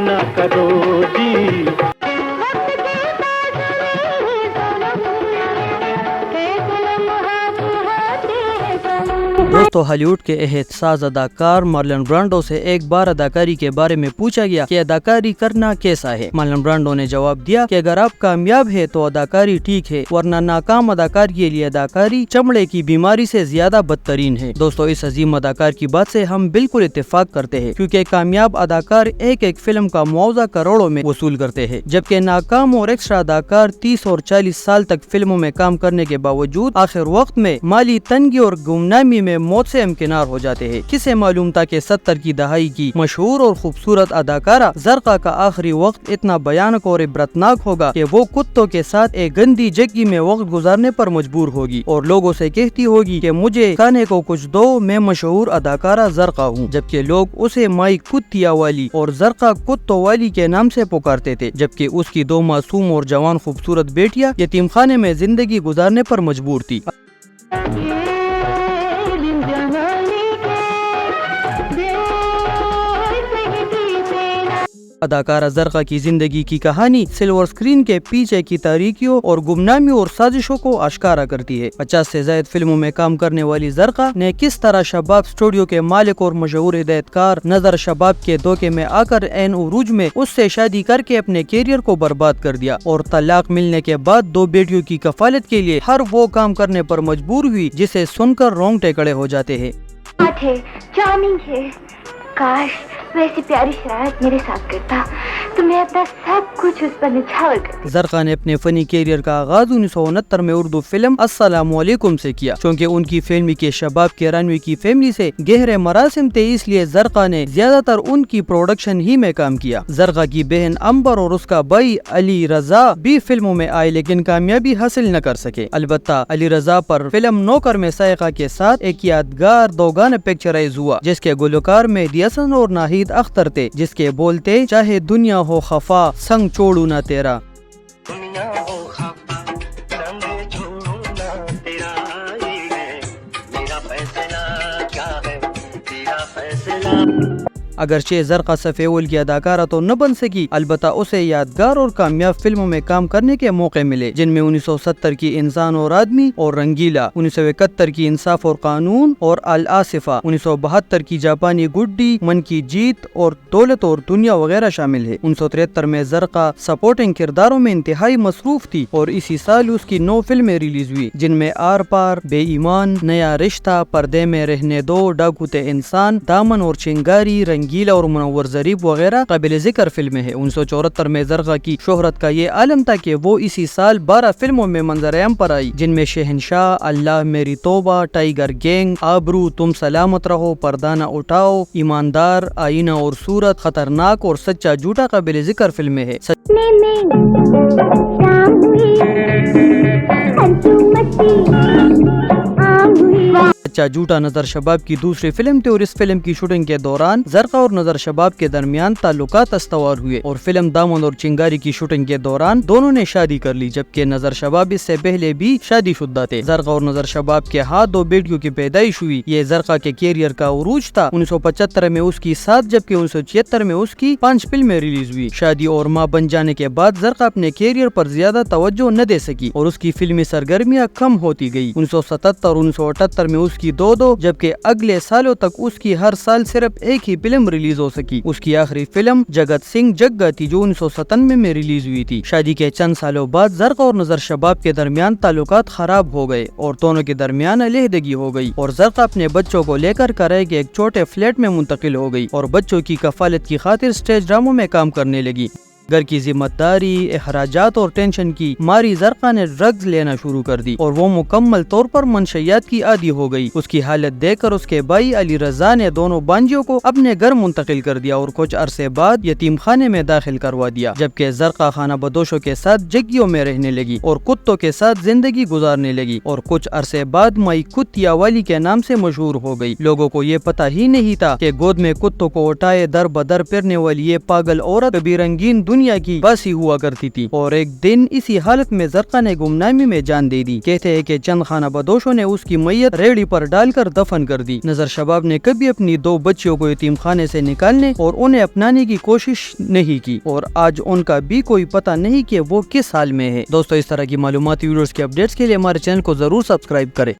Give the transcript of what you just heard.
ना करो जी। दोस्तों, हॉलीवुड के एहतसास अदाकार मार्लन ब्रांडो से एक बार अदाकारी के बारे में पूछा गया कि अदाकारी करना कैसा है। मार्लन ब्रांडो ने जवाब दिया कि अगर आप कामयाब है तो अदाकारी ठीक है, वरना नाकाम अदाकार के लिए अदाकारी चमड़े की बीमारी से ज्यादा बदतरीन है। दोस्तों, इस अजीम अदाकार की बात से हम बिल्कुल इत्तेफाक करते हैं, क्योंकि कामयाब अदाकार एक एक फिल्म का मुआवजा करोड़ों में वसूल करते हैं, जबकि नाकाम और एक्स्ट्रा अदाकार 30 और 40 साल तक फिल्मों में काम करने के बावजूद आखिर वक्त में माली तंगी और गुमनामी में मौत से हमकिनार हो जाते हैं। किसे मालूम था कि 70 की दहाई की मशहूर और खूबसूरत अदाकारा ज़रक़ा का आखिरी वक्त इतना भयानक और इबरतनाक होगा कि वो कुत्तों के साथ एक गंदी जगह में वक्त गुजारने पर मजबूर होगी और लोगों से कहती होगी कि मुझे खाने को कुछ दो, मैं मशहूर अदाकारा ज़रक़ा हूँ, जबकि लोग उसे माई कुत्तिया वाली और ज़रक़ा कुत्तों वाली के नाम से पुकारते थे, जबकि उसकी 2 मासूम और जवान खूबसूरत बेटियां यतीम खाने में जिंदगी गुजारने पर मजबूर थी। अदाकारा ज़रक़ा की जिंदगी की कहानी सिल्वर स्क्रीन के पीछे की तारीकियों और गुमनामी और साजिशों को आश्कारा करती है। 50 से ज्यादा फिल्मों में काम करने वाली ज़रक़ा ने किस तरह शबाब स्टूडियो के मालिक और मशहूर हिदायतकार नजर शबाब के धोखे में आकर ऐन उरूज में उससे शादी करके अपने कैरियर को बर्बाद कर दिया और तलाक मिलने के बाद 2 बेटियों की कफालत के लिए हर वो काम करने पर मजबूर हुई जिसे सुनकर रोंगटे खड़े हो जाते हैं। चार्मिंग है, काश वैसी प्यारी शरारत मेरे साथ करता तो मैं अपना सब कुछ उस पर निछावर करती। ज़रक़ा ने अपने फनी कैरियर का आगाज 1969 में उर्दू फिल्म अस्सलामु अलैकुम से किया। क्योंकि उनकी फिल्म के शबाब किरानवी की फैमिली से गहरे मरासिम थे, इसलिए ज़रक़ा ने ज्यादातर उनकी प्रोडक्शन ही में काम किया। ज़रक़ा की बहन अंबर और उसका भाई अली रजा भी फिल्मों में आए, लेकिन कामयाबी हासिल न कर सके। अलबत्ता अली रजा पर फिल्म नौकर में सायका के साथ एक यादगार 2 गाना पिक्चराइज हुआ, जिसके गुलकार में हसन और नाहिद अख्तर थे, जिसके बोलते चाहे दुनिया हो खफा संग छोड़ू ना तेरा। दुनिया हो खफा संग छोड़ू ना तेरा, मेरा फैसला क्या है तेरा फैसला। अगरचे ज़रक़ा सफ़ेउल की अदाकारा तो न बन सकी, अलबत्ता उसे यादगार और कामयाब फिल्मों में काम करने के मौके मिले, जिनमें 1970 की इंसान और आदमी और रंगीला, 1971 की इंसाफ और कानून और अल आसिफा, 1972 की जापानी गुड्डी, मन की जीत और दौलत और दुनिया वगैरह शामिल है। 1973 में ज़रक़ा सपोर्टिंग किरदारों में इंतहाई मसरूफ थी और इसी साल उसकी 9 फिल्में रिलीज हुई, जिनमें आर पार, बेईमान, नया रिश्ता, पर्दे में रहने दो, डाकूते इंसान, दामन और चिंगारी, गीला और मुनव्वर ज़रीफ वगैरह काबिल ज़िक्र फिल्में हैं। 1974 में ज़रक़ा की शोहरत का ये आलम था कि वो इसी साल 12 फिल्मों में मंजर-ए-आम पर आई, जिनमें शहंशाह, अल्लाह मेरी तौबा, टाइगर गैंग, आबरू, तुम सलामत रहो, पर्दा न उठाओ, ईमानदार, आईना और सूरत, खतरनाक और सच्चा झूठा काबिल ज़िक्र फिल्में हैं। सच्चा झूठा नजर शबाब की दूसरी फिल्म थी और इस फिल्म की शूटिंग के दौरान ज़रक़ा और नजर शबाब के दरमियान ताल्लुकात अस्तवार हुए और फिल्म दामन और चिंगारी की शूटिंग के दौरान दोनों ने शादी कर ली, जबकि नजर शबाब इससे पहले भी शादीशुदा थे। ज़रक़ा और नजर शबाब के हाथ 2 बेटियों की पैदाइश हुई। ये ज़रक़ा के कैरियर का उरूज था। 1975 में उसकी 7 जबकि 1976 में उसकी 5 फिल्में रिलीज हुई। शादी और माँ बन जाने के बाद ज़रक़ा अपने कैरियर पर ज्यादा तवज्जो न दे सकी और उसकी फिल्मी सरगर्मियाँ कम होती गयी। 1977 और 1978 में उसकी 2 जबकि अगले सालों तक उसकी हर साल सिर्फ एक ही फिल्म रिलीज हो सकी। उसकी आखिरी फिल्म जगत सिंह जग्गा थी, जो 1997 में रिलीज हुई थी। शादी के चंद सालों बाद ज़रक़ा और नजर शबाब के दरमियान ताल्लुकात खराब हो गए और दोनों के दरमियान अलहदगी हो गई और ज़रक़ा अपने बच्चों को लेकर कराए के एक छोटे फ्लैट में मुंतकिल हो गई और बच्चों की कफालत की खातिर स्टेज ड्रामों में काम करने लगी। घर की जिम्मेदारी, अखराजात और टेंशन की मारी ज़रक़ा ने ड्रग्स लेना शुरू कर दी और वो मुकम्मल तौर पर मनशियात की आदी हो गई। उसकी हालत देखकर उसके भाई अली रजा ने दोनों बांजियों को अपने घर मुंतकिल कर दिया और कुछ अरसे बाद यतीम खाने में दाखिल करवा दिया, जबकि ज़रक़ा खाना बदोशों के साथ जग्गियों में रहने लगी और कुत्तों के साथ जिंदगी गुजारने लगी और कुछ अरसे बाद माई कुत्तिया वाली के नाम से मशहूर हो गई। लोगों को ये पता ही नहीं था कि गोद में कुत्तों को उठाए दर बदर फिरने वाली ये पागल औरत कभी रंगीन دنیا کی بس ہی ہوا کرتی تھی، اور ایک دن اسی حالت میں زرقا نے گمنامی میں جان دے دی۔ کہتے ہیں کہ چند خانہ بدوشوں نے اس کی میت ریڑھی پر ڈال کر دفن کر دی۔ نظر شباب نے کبھی اپنی 2 بچیوں کو یتیم خانے سے نکالنے اور انہیں اپنانے کی کوشش نہیں کی، اور آج ان کا بھی کوئی پتہ نہیں کہ وہ کس حال میں ہے۔ دوستو، اس طرح کی معلوماتی ویڈیوز کے اپڈیٹس کے لیے ہمارے چینل کو ضرور سبسکرائب کریں۔